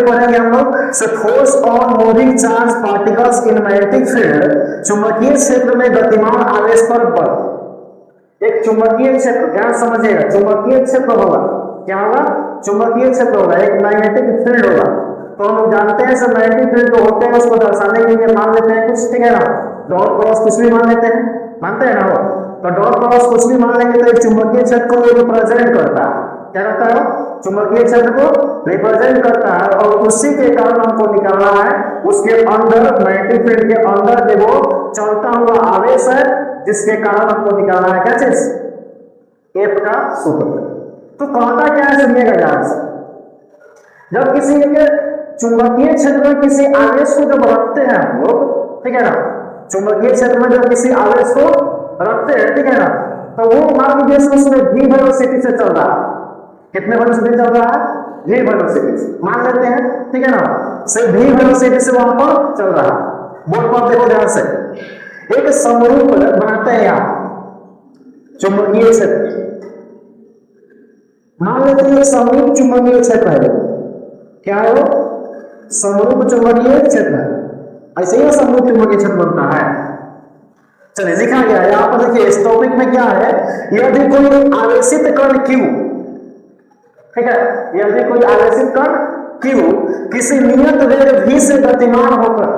पढ़ेंगे हम लोग से force on moving charge particles in magnetic field, चुंबकीय क्षेत्र में गतिमान आवेश पर बल। एक चुंबकीय क्षेत्र, ध्यान समझिएगा, चुंबकीय क्षेत्र होगा, क्या होगा, चुंबकीय क्षेत्र होगा, एक मैग्नेटिक फील्ड होगा। तो हम लोग जानते हैं सब मैग्नेटिक फील्ड जो होते हैं उसको दर्शाने के लिए मान लेते हैं कुछ, ठीक है ना, डॉट क्रॉस कुछ भी मान लेते हैं, मानते हैं ना वो, तो डॉट क्रॉस कुछ भी मान लेंगे तो एक चुंबकीय क्षेत्र को रिप्रेजेंट करता है, क्या करता है, चुंबकीय क्षेत्र को रिप्रेजेंट करता है। और उसी के कारण हमको निकालना है उसके अंदर, मैग्नेटिक फील्ड के अंदर जो वो चलता हुआ आवेश है, जिसके कारण हमको निकालना है क्या चीज, एफ का सूत्र। तो कहता क्या है, सुनिएगा ध्यान से, जब किसी के चुंबकीय क्षेत्र में किसी आवेश को जब रखते हैं हम लोग, ठीक है ना, चुंबकीय क्षेत्र में जब किसी आवेश को रखते हैं, ठीक है ना, तो वो मान लीजिए उसमें v वेलोसिटी से चल रहा है, कितने वेलोसिटी चल रहा है, v वेलोसिटी से मान लेते हैं, ठीक है ना, से v वेलोसिटी से वहां पर चल रहा है। बोर्ड पर देखो ध्यान से, एक समरूप बनाते हैं यहां चुंबकीय क्षेत्र, मान लेते हैं समरूप चुंबकीय क्षेत्र है, क्या है वो, समरूप चुंबकीय क्षेत्र है, ऐसे ही समरूप चुंबकीय क्षेत्र बनता है। चलिए लिखा गया यहां पर, देखिए इस टॉपिक में क्या है, यदि कोई आवेशित कण Q, ठीक है, यदि कोई आवेशित कण Q किसी नियत वेग v से गतिमान होकर,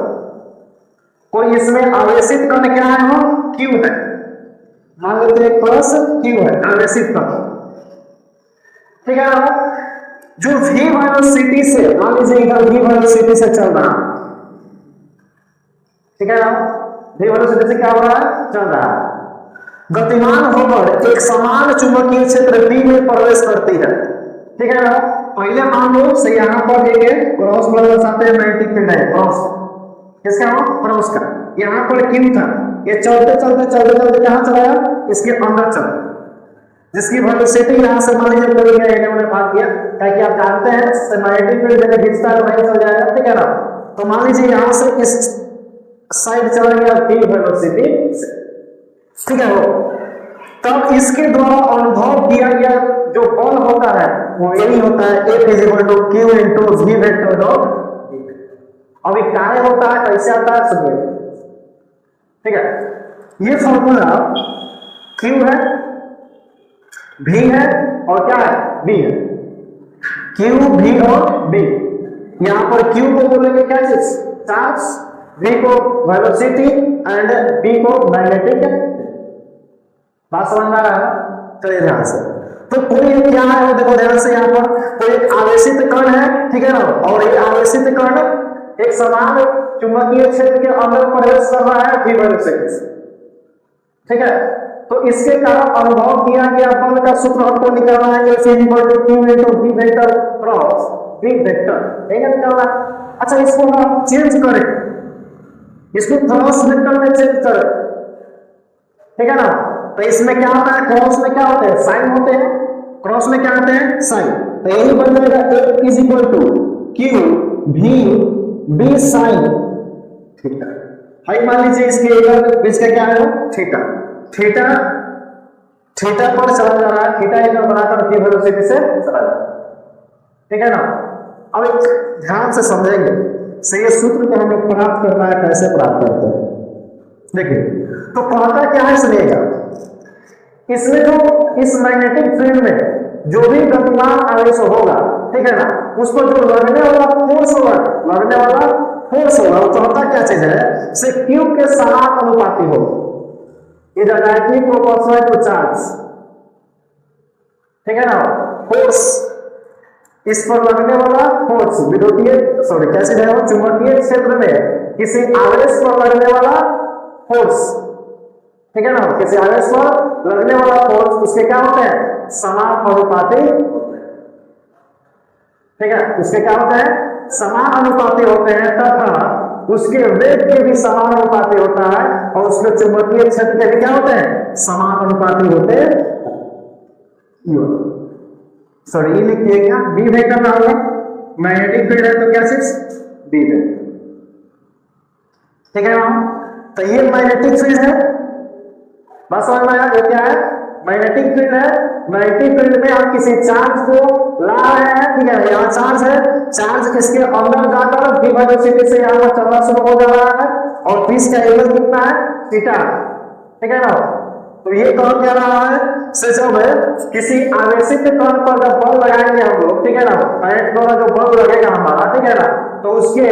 कोई इसमें आवेशित कण क्या है, हो Q है, मान लेते हैं प्लस Q है आवेशित कण, ठीक है ना, जो v वेलोसिटी से, मान लीजिए इधर v वेलोसिटी से चल रहा है, ठीक है ना, v वेलोसिटी से क्या हो रहा है, चल रहा है, गतिमान होकर एक समान चुंबकीय क्षेत्र B में प्रवेश करती है, ठीक है ना। पहले मान लो से यहां पर एक क्रॉस दर्शाते हैं, मैग्नेटिक फील्ड है क्रॉस, किसका हो, क्रॉस का, यहां पर Q था, ये चलते चलते चलते चलते कहां चला गया, इसके अंदर चला, जिसकी वेलोसिटी यहां से मान लीजिए कोई गया, इन्होंने भाग किया, ताकि आप जानते हैं मैग्नेटिक फील्ड जब खींचता है वहीं चल जाएगा, ठीक है ना। तो मान लीजिए यहां से इस साइड चला गया v वेलोसिटी, ठीक है वो, तब इसके द्वारा अनुभव किया गया जो बल होता है वो यही होता है, F = Q × v vector dot v। अब ये काय होता है, कैसे आता है सुनिए, ठीक है, ये फॉर्मूला Q है, v है और क्या है, b है, Q v और b, यहां पर Q को बोलेंगे क्या चीज, चार्ज, v को वेलोसिटी एंड b को मैग्नेटिक, बात समझ में आ रहा है, चलिए ध्यान से। तो कोई क्या है वो देखो ध्यान से, यहां पर कोई एक आवेशित कण है, ठीक है ना, और एक आवेशित कण एक समान चुंबकीय क्षेत्र के अंदर प्रवेश कर रहा है v वेलोसिटी से, ठीक है। तो इसके कारण अनुभव किया गया बल का सूत्र हमको निकालना है, F = Q × v vector cross v vector, ठीक है, निकालना। अच्छा इसको हम चेंज करें, इसको क्रॉस वेक्टर में चेंज करें, ठीक है ना, तो इसमें क्या होता है, क्रॉस में क्या होते हैं, साइन होते हैं, क्रॉस में क्या होते हैं, साइन, तो यही बन जाएगा F = Q v b sin theta. High मान लीजिए इसके इधर बीच का क्या है, थीटा, थीटा थीटा पर चला जा रहा है, थीटा इधर बनाकर v वेलोसिटी से चला जा रहा है, ठीक है ना। अब एक ध्यान से समझेंगे, से ये सूत्र को हमें प्राप्त करना है, कैसे प्राप्त करते हैं, देखिए। तो कहता क्या है सुनिएगा, इसमें जो इस मैग्नेटिक फील्ड में जो भी गतिमान आवेश होगा, ठीक है ना, उसको जो लगने वाला फोर्स होगा, लगने वाला फोर्स होगा, वो कहता क्या चीज है, से Q के समान अनुपाती हो, is directly proportional to charge, ठीक है ना। फोर्स, इस पर लगने वाला फोर्स विद्युतीय कैसे जाएगा, चुंबकीय क्षेत्र में किसी आवेश पर लगने वाला फोर्स, ठीक है ना, किसी आवेश पर लगने वाला फोर्स, उसके क्या होते हैं, समान अनुपाती, ठीक है, उसके क्या होते हैं, समान अनुपाती होते हैं, तथा उसके वेग के भी समान अनुपाती होता है, और उसके चुंबकीय क्षेत्र के भी क्या होते हैं, समान अनुपाती होते हैं। सॉरी ये लिखिएगा, बी वेक्टर ना होगा, मैग्नेटिक फील्ड है तो क्या चीज, बी वेक्टर, ठीक है ना। तो ये मैग्नेटिक फील्ड है, बस समझ में आया, ये क्या है, मैग्नेटिक फील्ड है, मैग्नेटिक फील्ड में आप किसी चार्ज को ला रहे हैं, ठीक है, यहाँ चार्ज है, चार्ज इसके अंदर जाकर v वेलोसिटी से यहाँ पर चलना शुरू हो जा रहा है और v का एंगल कितना है, थीटा, ठीक है ना। तो ये कौन कह रहा है से जब किसी आवेशित कण पर जब बल लगाएंगे हम लोग, ठीक है ना, करंट द्वारा जो बल लगेगा हमारा, ठीक है ना, तो उसके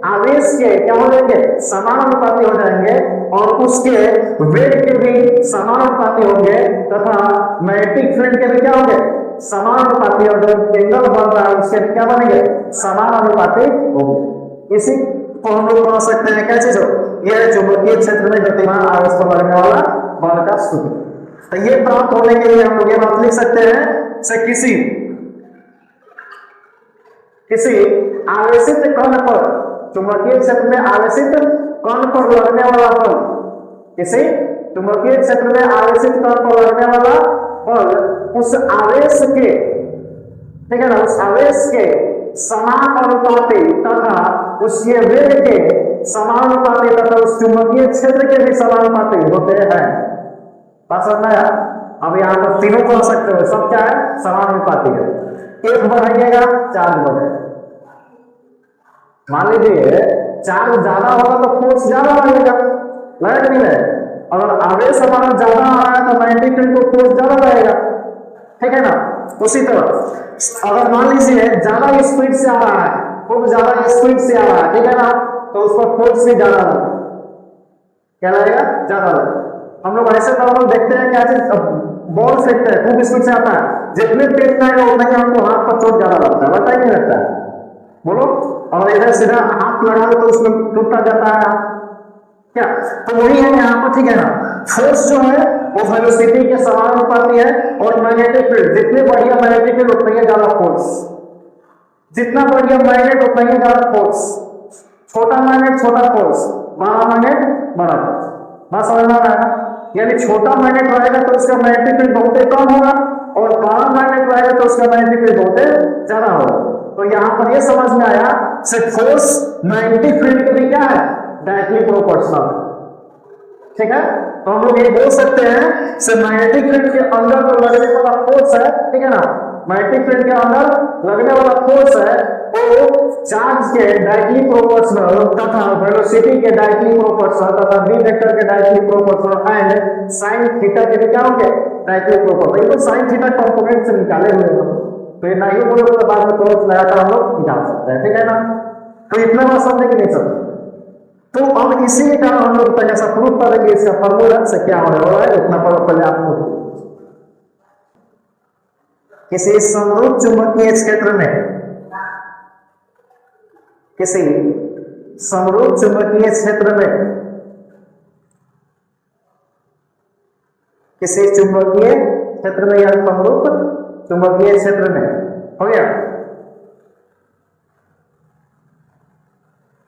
आवेश के क्या हो जाएंगे, समानुपाती हो जाएंगे और उसके वेग के भी समानुपाती होंगे तथा मैग्नेटिक फील्ड के भी क्या होंगे, समानुपाती, और जो एंगल बन रहा है उसके क्या बनेंगे, समानुपाती होंगे। इसी को हम लोग कह सकते हैं क्या चीज हो, यह चुंबकीय क्षेत्र में गतिमान आवेश पर लगने वाला बल का सूत्र। तो ये प्राप्त होने के लिए हम लोग ये बात लिख सकते हैं से किसी आवेशित कण पर, चुंबकीय क्षेत्र में आवेशित कण पर लगने वाला बल, किसी चुंबकीय क्षेत्र में आवेशित कण पर लगने वाला बल उस आवेश के, ठीक है ना, उस आवेश के समानुपाती तथा उसके वेग के समानुपाती तथा उस चुंबकीय क्षेत्र के भी समानुपाती होते हैं। बात समझ में आया? अब यहाँ पर तीनों कह सकते हो, सब क्या है, समानुपाती है। एक बढ़ाइएगा चार्ज बढ़ेगा, मान लीजिए चार्ज ज्यादा होगा तो फोर्स ज्यादा लगेगा, लगे नहीं लगे, अगर आवेश हमारा ज्यादा आ रहा है तो मैग्नेटिक फील्ड को फोर्स ज्यादा लगेगा, ठीक है ना। उसी तरह अगर मान लीजिए ज्यादा स्पीड से आ रहा है, खूब ज्यादा स्पीड से आ रहा है, ठीक है ना, तो उस पर फोर्स भी ज्यादा लगेगा, क्या लगेगा, ज्यादा लगेगा। हम लोग ऐसे नॉर्मल देखते हैं क्या चीज, बॉल फेंकते हैं, खूब स्पीड से आता है, जितने तेज जाएगा उतना ही हमको हाथ पर चोट ज्यादा लगता है, लगता ही नहीं लगता है, बोलो। और इधर सीधा हाथ लगा दो तो उसमें टूटता जाता है क्या, तो वही है यहाँ पर, ठीक है ना। फोर्स जो है वो वेलोसिटी के समानुपाती है और मैग्नेटिक फील्ड, जितने बढ़िया मैग्नेटिक फील्ड उतना ही ज्यादा फोर्स, जितना बढ़िया मैग्नेट उतना ही ज्यादा फोर्स, छोटा मैग्नेट छोटा फोर्स, बड़ा मैग्नेट बड़ा फोर्स। बात समझ में आ रहा है? यानी छोटा मैग्नेट रहेगा तो उसका मैग्नेटिक फील्ड बहुत कम होगा और बड़ा मैग्नेट रहेगा तो उसका मैग्नेटिक फील्ड बहुत ज्यादा होगा। तो यहाँ पर ये समझ में आया से फोर्स मैग्नेटिक फील्ड के भी क्या है, डायरेक्टली प्रोपोर्शनल, ठीक है। तो हम लोग ये बोल सकते हैं से मैग्नेटिक फील्ड के अंदर जो लगने वाला फोर्स है, ठीक है ना, मैग्नेटिक फील्ड के अंदर लगने वाला फोर्स है वो चार्ज के डायरेक्टली प्रोपोर्शनल तथा वेलोसिटी के डायरेक्टली प्रोपोर्शनल तथा v वेक्टर के directly proportional and sin theta के भी क्या होंगे, डायरेक्टली प्रोपोर्शनल। ये तो sin थीटा कंपोनेंट से निकाले हुए हैं, तो ये नहीं बोलोगे तो बाद में क्रॉस लगाकर हम लोग निकाल सकते हैं, ठीक है ना। तो इतना बात समझे कि नहीं समझे? तो अब इसी के कारण हम लोग ऐसा प्रूफ करेंगे, इसका फॉर्मूला से क्या होने वाला है, इतना पहले आप किसी समरूप चुंबकीय क्षेत्र में, किसी समरूप चुंबकीय क्षेत्र में, किसी चुंबकीय क्षेत्र में या समरूप चुंबकीय क्षेत्र में, हो गया,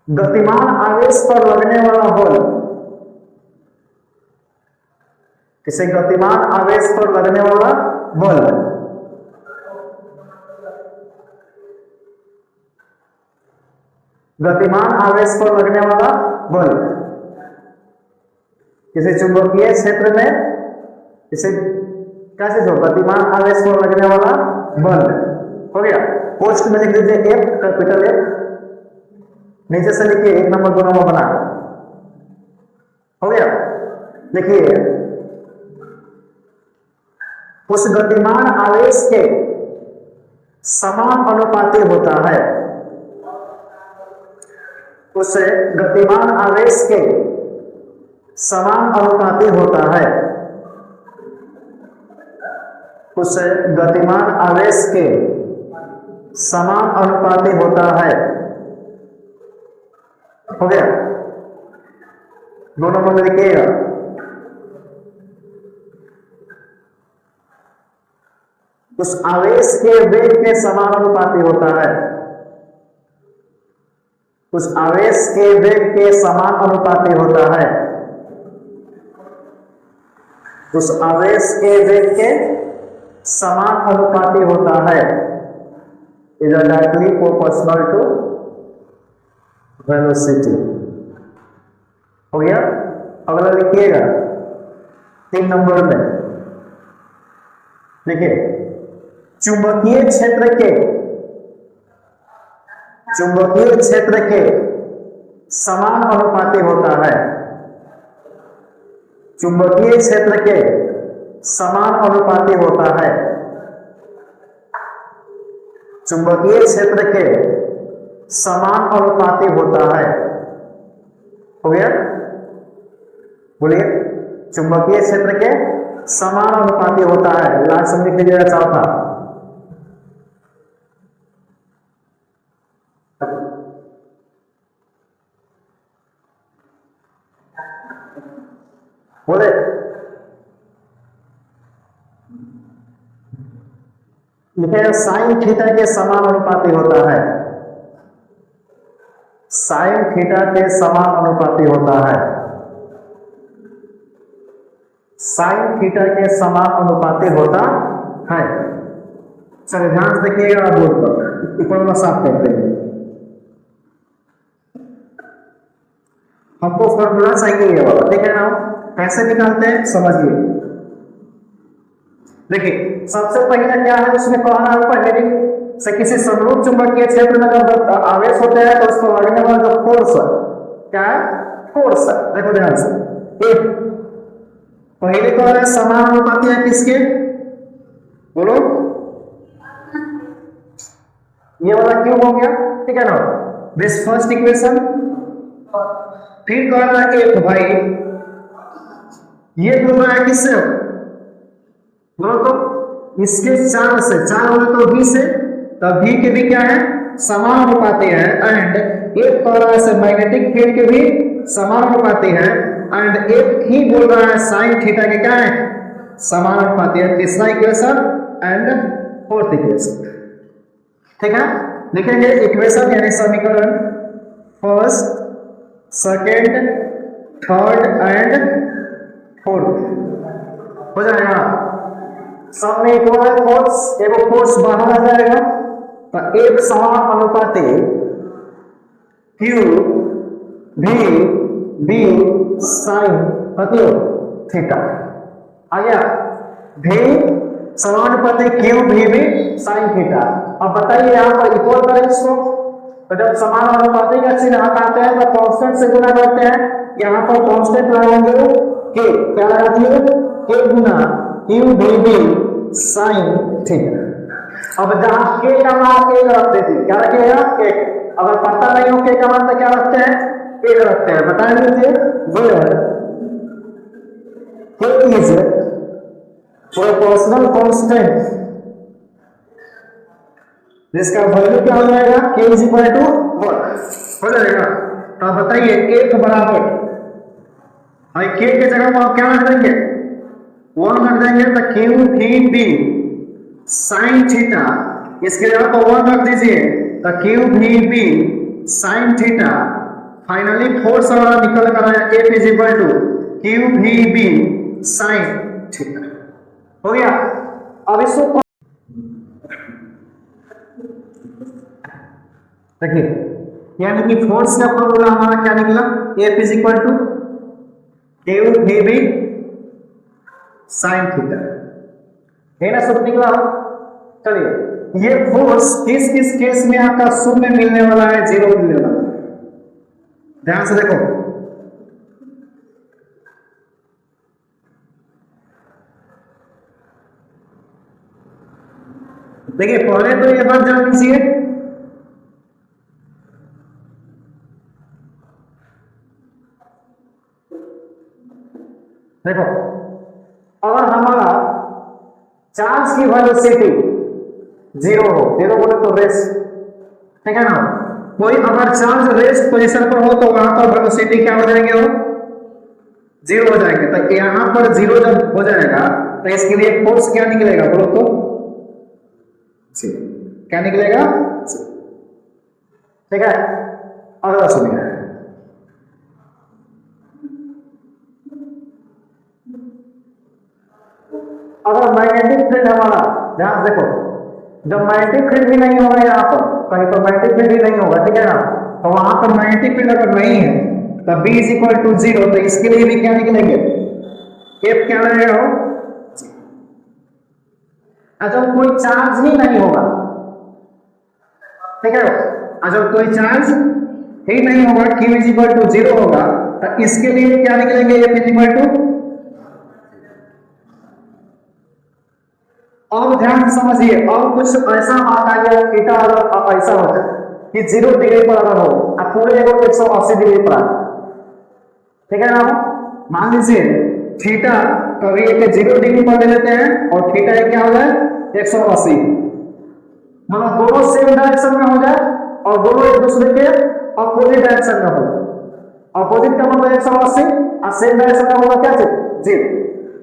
गतिमान आवेश पर लगने वाला बल, किसी गतिमान आवेश पर लगने वाला बल गतिमान आवेश पर लगने वाला बल किसी चुंबकीय क्षेत्र में, किसी क्या चीज हो, गतिमान आवेश पर लगने वाला बल, हो गया। पोस्ट में लिख दीजिए F, कैपिटल F, नीचे से लिखिए 1 नंबर 2 नंबर बना, हो गया। लिखिए उस गतिमान आवेश के समान अनुपाती होता है, उस गतिमान आवेश के समान अनुपाती होता है, उस गतिमान आवेश के समान अनुपाती होता है, हो गया। 2 नंबर में लिखिएगा उस आवेश के वेग के समानुपाती होता है, उस आवेश के वेग के समान अनुपाती होता है, उस आवेश के वेग के समान अनुपाती होता है, is directly proportional to velocity, हो गया। अगला लिखिएगा 3 नंबर में देखिए चुंबकीय क्षेत्र के समान अनुपाती होता है। चुंबकीय क्षेत्र के समान अनुपाती होता है। चुंबकीय क्षेत्र के समान अनुपाती होता है। हो गया? बोलिए, चुंबकीय क्षेत्र के समान अनुपाती होता है। लास्ट में लिख लीजिएगा चौथा। बोले लिखेगा साइन थीटा के समान अनुपाती होता है। साइन थीटा के समान अनुपाती होता है। साइन थीटा के समान अनुपाती होता है। चलिए ध्यान से देखिएगा, बोर्ड पर ऊपर वाला साफ करते हैं। हमको फॉर्मूला चाहिए ये वाला, ठीक है ना? कैसे निकालते हैं समझिए। देखिए सबसे पहले क्या है, उसमें कह रहा है ऊपर हेडिंग से किसी समरूप चुंबकीय क्षेत्र में जब आवेश होते हैं तो उसको लगने वाला जो फोर्स क्या है, फोर्स है। देखो ध्यान से, पहले कह रहा है समान अनुपाती है किसके, बोलो, ये वाला क्यों हो गया, ठीक है ना? This first equation. फिर कह रहा है एक भाई ये बोल रहा है किससे, बोलो तो इसके चार से, चार बोले तो v से, तब v के भी क्या है, समान अनुपाती है। एंड एक कह रहा है मैग्नेटिक फील्ड के भी समान अनुपाती है। एंड एक ही बोल रहा है साइन थीटा के क्या है, समान अनुपाती है। तीसरा इक्वेशन एंड फोर्थ इक्वेशन, ठीक है? लिखेंगे इक्वेशन यानी समीकरण first, second, third and fourth हो जाएगा। सब में इक्वल फोर्स, एगो फोर्स बाहर आ जाएगा तो एक समान अनुपाती Q V B sine theta आ गया। V समानुपाती Q V B sine theta. अब बताइए यहाँ पर इक्वल करें इसको, तो जब समान अनुपाती का चिन्ह हटाते हैं तो कांस्टेंट से गुना करते हैं। यहाँ पर कांस्टेंट लगाएंगे K, क्या लगाती है, K गुना Q V B sine theta. अब जहां K का मान 1 रखते थे, क्या रखिएगा, 1। अगर पता नहीं हो K का मान तो क्या रखते हैं, 1 रखते हैं। बताएंगे मुझे, where K is proportional constant, जिसका वैल्यू क्या हो जाएगा, K इज इक्वल टू 1 हो जाएगा। तो बताइए 1 बराबर, भाई K के जगह पर आप क्या रख देंगे, 1 रख देंगे। तो Q V B sine theta, इसके जगह पर 1 रख दीजिए तो Q V B sine theta. Finally force हमारा निकल कर आया F is equal to Q V B sine theta. हो गया? अब इसको देखिए, यानी कि फोर्स का फॉर्मूला हमारा क्या निकला, F is equal to Q V B sine theta, है ना? सब निकला। चलिए ये फोर्स किस किस केस में आपका शून्य मिलने वाला है, 0 मिलने वाला है। ध्यान से देखो, देखिए पहले तो ये बात जान लीजिए, देखो अगर हमारा चार्ज की वेलोसिटी 0 हो, 0 बोले तो रेस्ट, ठीक है ना? कोई अगर चार्ज रेस्ट पोजीशन पर हो तो वहां पर वेलोसिटी क्या हो जाएंगे, वो 0 हो जाएंगे। तो यहां पर 0 जब हो जाएगा तो इसके लिए फोर्स क्या निकलेगा, बोलो तो क्या निकलेगा, ठीक है? अगला सुनिए, अगर मैग्नेटिक फील्ड हमारा, ध्यान देखो, जब मैग्नेटिक फील्ड भी नहीं होगा यहाँ पर, कहीं पर मैग्नेटिक फील्ड भी नहीं होगा, ठीक है ना? तो वहां पर मैग्नेटिक फील्ड अगर नहीं है तो B इज इक्वल टू 0, तो इसके लिए भी क्या निकलेंगे, F क्या रहेगा, जब कोई चार्ज ही नहीं होगा, ठीक है, जब कोई चार्ज ही नहीं होगा, Q इज इक्वल टू 0 होगा, तो इसके लिए क्या निकलेंगे, F इज इक्वल टू। और ध्यान से समझिए, और कुछ ऐसा बात आ गया, थीटा अगर ऐसा होता है कि 0 डिग्री पर अगर हो, अब पूरे जगह 180 डिग्री पर, ठीक है ना, मान लीजिए थीटा कभी एक 0 डिग्री पर ले लेते हैं और थीटा एक क्या हो जाए 180, मतलब दोनों सेम डायरेक्शन में हो जाए और दोनों एक दूसरे के अपोजिट डायरेक्शन में हो। अपोजिट का मतलब 180 और सेम डायरेक्शन का मतलब क्या चीज 0।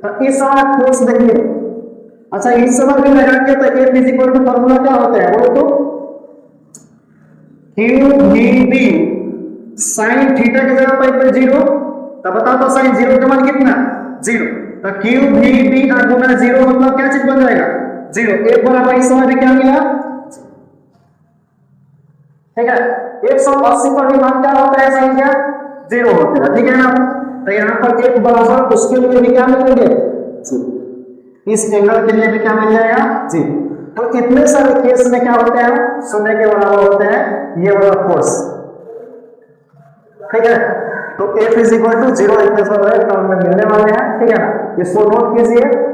तो इस समय फोर्स देखिए, अच्छा इस समय भी लगाएंगे तो F is equal to formula क्या होता है, वो तो Q V B sine theta की जगह पर 0, तो बताओ तो साइन 0 का मान कितना 0, तो Q V B गुना 0 मतलब क्या चीज बन जाएगा 0। एक बराबर इस समय भी क्या मिला, ठीक है, 180 पर भी मान क्या होता है, साइन क्या 0 होता है, ठीक है ना। तो यहाँ पर एक बराबर उसके लिए भी क्या मिलेंगे 0, इस एंगल के लिए भी क्या मिल जाएगा 0। तो इतने सारे केस में क्या होते हैं, शून्य के बराबर होते हैं ये वाला फोर्स, ठीक है। तो F इज इक्वल टू 0 इतने सारे टर्म में मिलने वाले हैं, ठीक है ना, इसको नोट कीजिए।